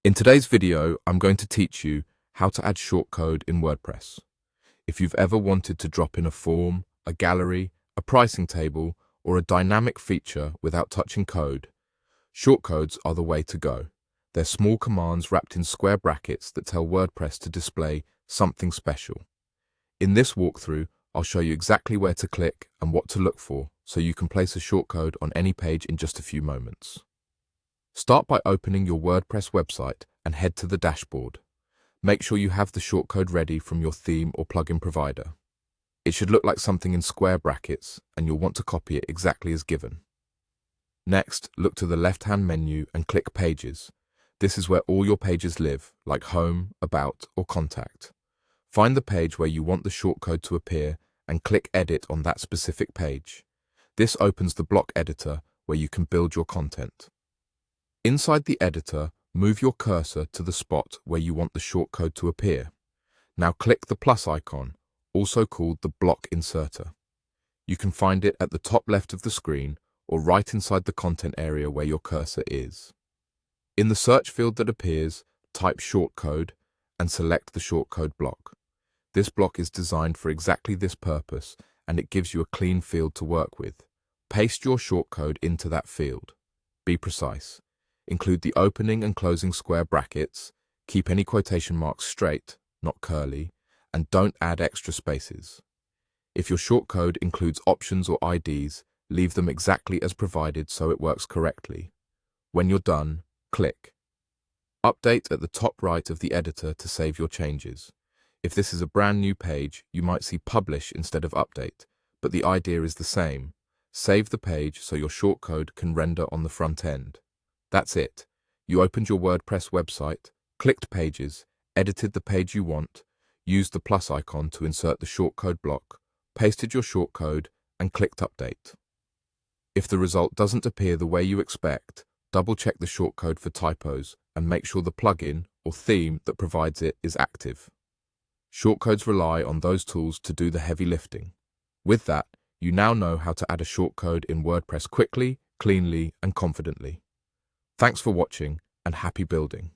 In today's video, I'm going to teach you how to add shortcode in WordPress. If you've ever wanted to drop in a form, a gallery, a pricing table, or a dynamic feature without touching code, shortcodes are the way to go. They're small commands wrapped in square brackets that tell WordPress to display something special. In this walkthrough, I'll show you exactly where to click and what to look for so you can place a shortcode on any page in just a few moments. Start by opening your WordPress website and head to the dashboard. Make sure you have the shortcode ready from your theme or plugin provider. It should look like something in square brackets, and you'll want to copy it exactly as given. Next, look to the left-hand menu and click Pages. This is where all your pages live, like Home, About, or Contact. Find the page where you want the shortcode to appear and click Edit on that specific page. This opens the block editor where you can build your content. Inside the editor, move your cursor to the spot where you want the shortcode to appear. Now click the plus icon, also called the block inserter. You can find it at the top left of the screen or right inside the content area where your cursor is. In the search field that appears, type shortcode and select the shortcode block. This block is designed for exactly this purpose, and it gives you a clean field to work with. Paste your shortcode into that field. Be precise. Include the opening and closing square brackets, keep any quotation marks straight, not curly, and don't add extra spaces. If your shortcode includes options or IDs, leave them exactly as provided so it works correctly. When you're done, click. Update at the top right of the editor to save your changes. If this is a brand new page, you might see Publish instead of Update, but the idea is the same. Save the page so your shortcode can render on the front end. That's it. You opened your WordPress website, clicked Pages, edited the page you want, used the plus icon to insert the shortcode block, pasted your shortcode, and clicked Update. If the result doesn't appear the way you expect, double-check the shortcode for typos and make sure the plugin or theme that provides it is active. Shortcodes rely on those tools to do the heavy lifting. With that, you now know how to add a shortcode in WordPress quickly, cleanly, and confidently. Thanks for watching, and happy building.